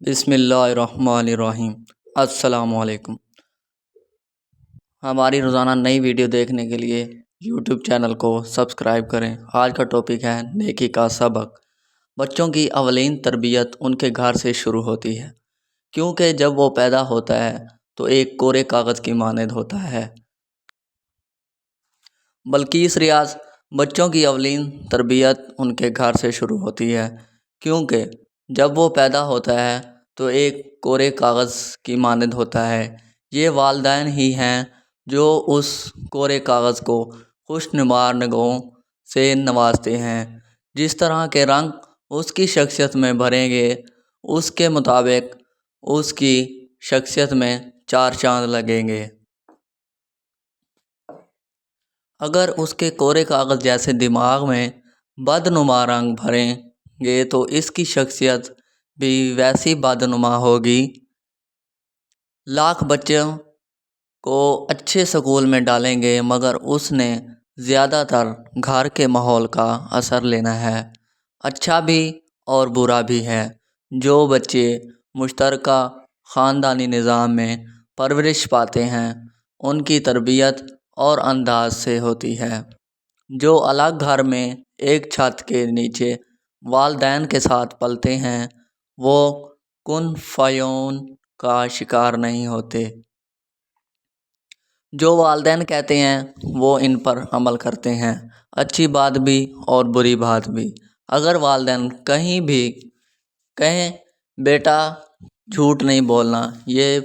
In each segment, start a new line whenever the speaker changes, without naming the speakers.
بسم اللہ الرحمن الرحیم۔ السلام علیکم۔ ہماری روزانہ نئی ویڈیو دیکھنے کے لیے یوٹیوب چینل کو سبسکرائب کریں۔ آج کا ٹاپک ہے نیکی کا سبق۔ بچوں کی اولین تربیت ان کے گھر سے شروع ہوتی ہے، کیونکہ جب وہ پیدا ہوتا ہے تو ایک کورے کاغذ کی مانند ہوتا ہے۔ بلقیس ریاض: بچوں کی اولین تربیت ان کے گھر سے شروع ہوتی ہے، کیونکہ جب وہ پیدا ہوتا ہے تو ایک کورے کاغذ کی مانند ہوتا ہے۔ یہ والدین ہی ہیں جو اس کورے کاغذ کو خوشنما رنگوں سے نوازتے ہیں۔ جس طرح کے رنگ اس کی شخصیت میں بھریں گے، اس کے مطابق اس کی شخصیت میں چار چاند لگیں گے۔ اگر اس کے کورے کاغذ جیسے دماغ میں بدنما رنگ بھریں گے تو اس کی شخصیت بھی ویسی بدنما ہوگی۔ لاکھ بچوں کو اچھے سکول میں ڈالیں گے مگر اس نے زیادہ تر گھر کے ماحول کا اثر لینا ہے، اچھا بھی اور برا بھی ہے۔ جو بچے مشترکہ خاندانی نظام میں پرورش پاتے ہیں ان کی تربیت اور انداز سے ہوتی ہے۔ جو الگ گھر میں ایک چھت کے نیچے والدین کے ساتھ پلتے ہیں وہ کن فیکون کا شکار نہیں ہوتے۔ جو والدین کہتے ہیں وہ ان پر عمل کرتے ہیں، اچھی بات بھی اور بری بات بھی۔ اگر والدین کہیں بھی کہیں بیٹا جھوٹ نہیں بولنا، یہ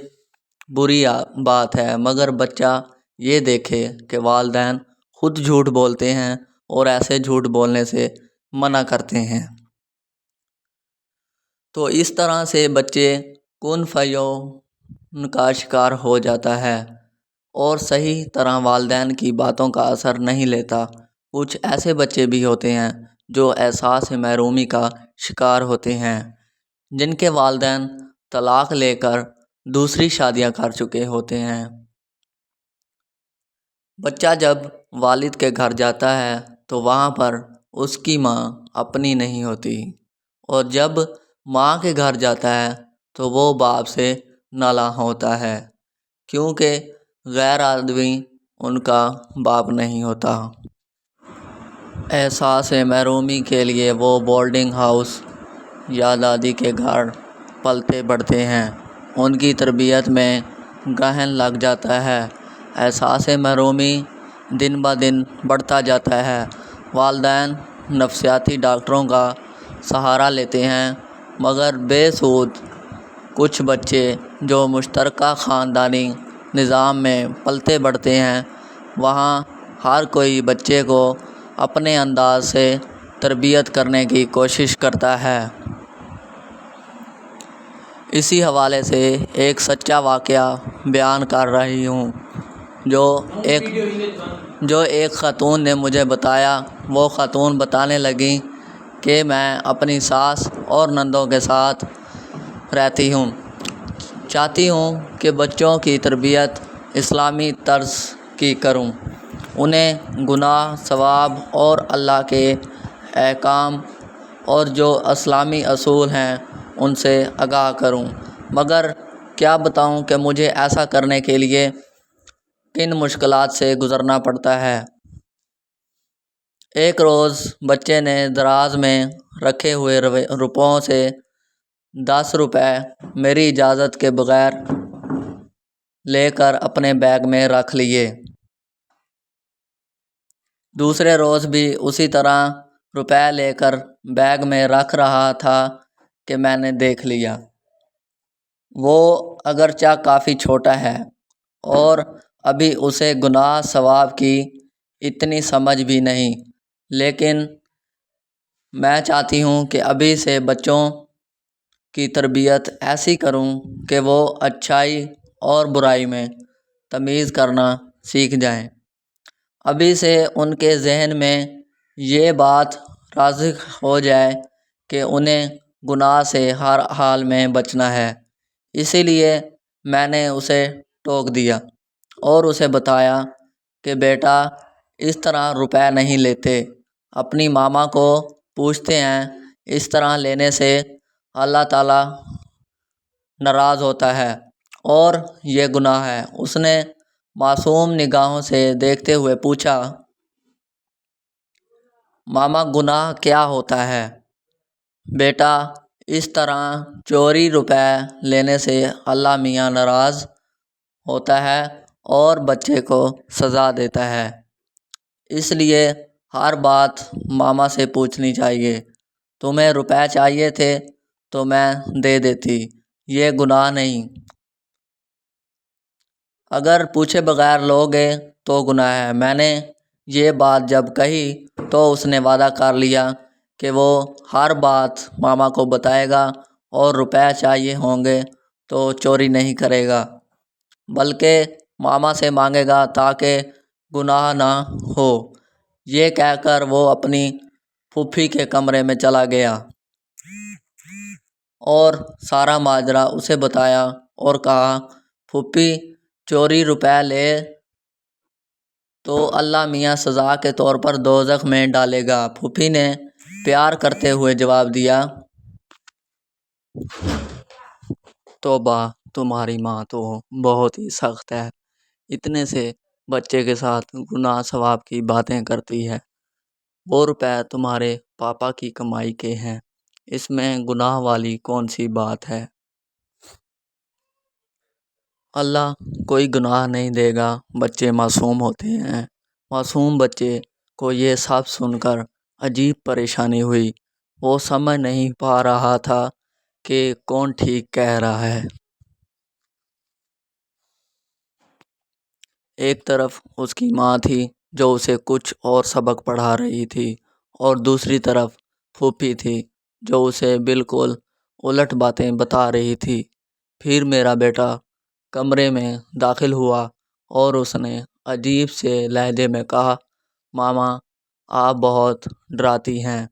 بری بات ہے، مگر بچہ یہ دیکھے کہ والدین خود جھوٹ بولتے ہیں اور ایسے جھوٹ بولنے سے منع کرتے ہیں، تو اس طرح سے بچے کن فیکون کا شکار ہو جاتا ہے اور صحیح طرح والدین کی باتوں کا اثر نہیں لیتا۔ کچھ ایسے بچے بھی ہوتے ہیں جو احساس محرومی کا شکار ہوتے ہیں، جن کے والدین طلاق لے کر دوسری شادیاں کر چکے ہوتے ہیں۔ بچہ جب والد کے گھر جاتا ہے تو وہاں پر اس کی ماں اپنی نہیں ہوتی، اور جب ماں کے گھر جاتا ہے تو وہ باپ سے نالاں ہوتا ہے، کیونکہ غیر آدمی ان کا باپ نہیں ہوتا۔ احساس محرومی کے لیے وہ بورڈنگ ہاؤس یا دادی کے گھر پلتے بڑھتے ہیں، ان کی تربیت میں گہن لگ جاتا ہے۔ احساس محرومی دن بہ دن بڑھتا جاتا ہے۔ والدین نفسیاتی ڈاکٹروں کا سہارا لیتے ہیں مگر بے سود۔ کچھ بچے جو مشترکہ خاندانی نظام میں پلتے بڑھتے ہیں وہاں ہر کوئی بچے کو اپنے انداز سے تربیت کرنے کی کوشش کرتا ہے۔ اسی حوالے سے ایک سچا واقعہ بیان کر رہی ہوں جو ایک خاتون نے مجھے بتایا۔ وہ خاتون بتانے لگیں کہ میں اپنی ساس اور نندوں کے ساتھ رہتی ہوں، چاہتی ہوں کہ بچوں کی تربیت اسلامی طرز کی کروں، انہیں گناہ، ثواب اور اللہ کے احکام اور جو اسلامی اصول ہیں ان سے آگاہ کروں، مگر کیا بتاؤں کہ مجھے ایسا کرنے کے لیے کن مشکلات سے گزرنا پڑتا ہے۔ ایک روز بچے نے دراز میں رکھے ہوئے روپوں سے 10 روپے میری اجازت کے بغیر لے کر اپنے بیگ میں رکھ لیے۔ دوسرے روز بھی اسی طرح روپے لے کر بیگ میں رکھ رہا تھا کہ میں نے دیکھ لیا۔ وہ اگرچہ کافی چھوٹا ہے اور ابھی اسے گناہ ثواب کی اتنی سمجھ بھی نہیں، لیکن میں چاہتی ہوں کہ ابھی سے بچوں کی تربیت ایسی کروں کہ وہ اچھائی اور برائی میں تمیز کرنا سیکھ جائیں۔ ابھی سے ان کے ذہن میں یہ بات راسخ ہو جائے کہ انہیں گناہ سے ہر حال میں بچنا ہے۔ اسی لیے میں نے اسے ٹوک دیا اور اسے بتایا کہ بیٹا اس طرح روپے نہیں لیتے، اپنی ماما کو پوچھتے ہیں، اس طرح لینے سے اللہ تعالیٰ ناراض ہوتا ہے اور یہ گناہ ہے۔ اس نے معصوم نگاہوں سے دیکھتے ہوئے پوچھا، ماما گناہ کیا ہوتا ہے؟ بیٹا، اس طرح چوری روپے لینے سے اللہ میاں ناراض ہوتا ہے اور بچے کو سزا دیتا ہے۔ اس لیے ہر بات ماما سے پوچھنی چاہیے۔ تمہیں روپے چاہیے تھے تو میں دے دیتی، یہ گناہ نہیں۔ اگر پوچھے بغیر لوگے تو گناہ ہے۔ میں نے یہ بات جب کہی تو اس نے وعدہ کر لیا کہ وہ ہر بات ماما کو بتائے گا اور روپے چاہیے ہوں گے تو چوری نہیں کرے گا، بلکہ ماما سے مانگے گا تاکہ گناہ نہ ہو۔ یہ کہہ کر وہ اپنی پھوپھی کے کمرے میں چلا گیا اور سارا ماجرا اسے بتایا اور کہا، پھوپھی چوری روپے لے تو اللہ میاں سزا کے طور پر دوزخ میں ڈالے گا۔ پھوپھی نے پیار کرتے ہوئے جواب دیا، توبہ، تمہاری ماں تو بہت ہی سخت ہے، اتنے سے بچے کے ساتھ گناہ ثواب کی باتیں کرتی ہے۔ وہ روپے تمہارے پاپا کی کمائی کے ہیں، اس میں گناہ والی کون سی بات ہے؟ اللہ کوئی گناہ نہیں دے گا، بچے معصوم ہوتے ہیں۔ معصوم بچے کو یہ سب سن کر عجیب پریشانی ہوئی۔ وہ سمجھ نہیں پا رہا تھا کہ کون ٹھیک کہہ رہا ہے۔ ایک طرف اس کی ماں تھی جو اسے کچھ اور سبق پڑھا رہی تھی اور دوسری طرف پھوپھی تھی جو اسے بالکل الٹ باتیں بتا رہی تھی۔ پھر میرا بیٹا کمرے میں داخل ہوا اور اس نے عجیب سے لہجے میں کہا، ماما آپ بہت ڈراتی ہیں،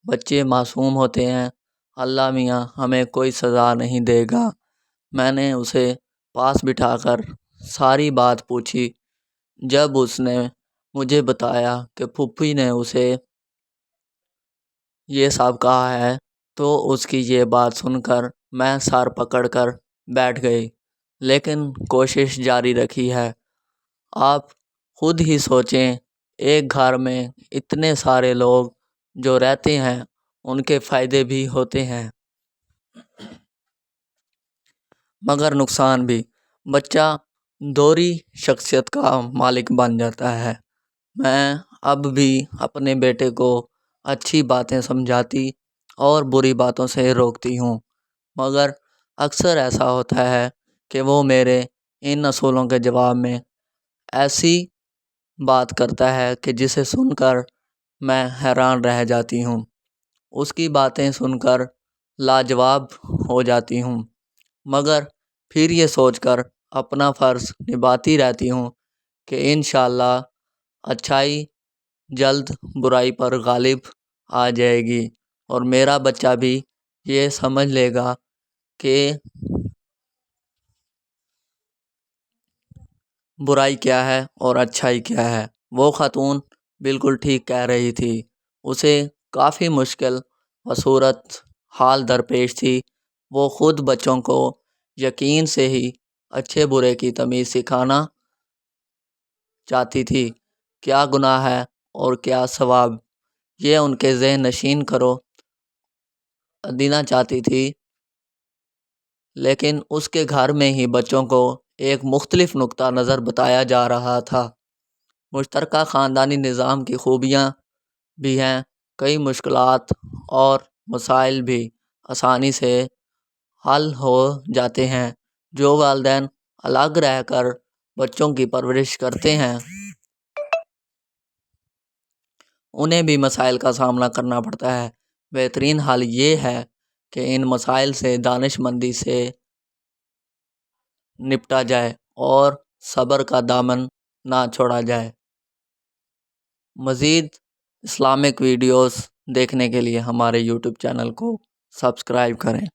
بچے معصوم ہوتے ہیں، اللہ میاں ہمیں کوئی سزا نہیں دے گا۔ میں نے اسے پاس بٹھا کر ساری بات پوچھی۔ جب اس نے مجھے بتایا کہ پھوپھی نے اسے یہ سب کہا ہے تو اس کی یہ بات سن کر میں سر پکڑ کر بیٹھ گئی، لیکن کوشش جاری رکھی ہے۔ آپ خود ہی سوچیں، ایک گھر میں اتنے سارے لوگ جو رہتے ہیں ان کے فائدے بھی ہوتے ہیں مگر نقصان بھی۔ بچہ دوہری شخصیت کا مالک بن جاتا ہے۔ میں اب بھی اپنے بیٹے کو اچھی باتیں سمجھاتی اور بری باتوں سے روکتی ہوں، مگر اکثر ایسا ہوتا ہے کہ وہ میرے ان اصولوں کے جواب میں ایسی بات کرتا ہے کہ جسے سن کر میں حیران رہ جاتی ہوں۔ اس کی باتیں سن کر لاجواب ہو جاتی ہوں، مگر پھر یہ سوچ کر اپنا فرض نبھاتی رہتی ہوں کہ انشاءاللہ اچھائی جلد برائی پر غالب آ جائے گی اور میرا بچہ بھی یہ سمجھ لے گا کہ برائی کیا ہے اور اچھائی کیا ہے۔ وہ خاتون بالکل ٹھیک کہہ رہی تھی، اسے کافی مشکل و صورت حال درپیش تھی۔ وہ خود بچوں کو یقین سے ہی اچھے برے کی تمیز سکھانا چاہتی تھی، کیا گناہ ہے اور کیا ثواب، یہ ان کے ذہن نشین کرو دینا چاہتی تھی۔ لیکن اس کے گھر میں ہی بچوں کو ایک مختلف نقطہ نظر بتایا جا رہا تھا۔ مشترکہ خاندانی نظام کی خوبیاں بھی ہیں، کئی مشکلات اور مسائل بھی آسانی سے حل ہو جاتے ہیں۔ جو والدین الگ رہ کر بچوں کی پرورش کرتے ہیں انہیں بھی مسائل کا سامنا کرنا پڑتا ہے۔ بہترین حل یہ ہے کہ ان مسائل سے دانش مندی سے نپٹا جائے اور صبر کا دامن نہ چھوڑا جائے۔ مزید اسلامک ویڈیوز دیکھنے کے لیے ہمارے یوٹیوب چینل کو سبسکرائب کریں۔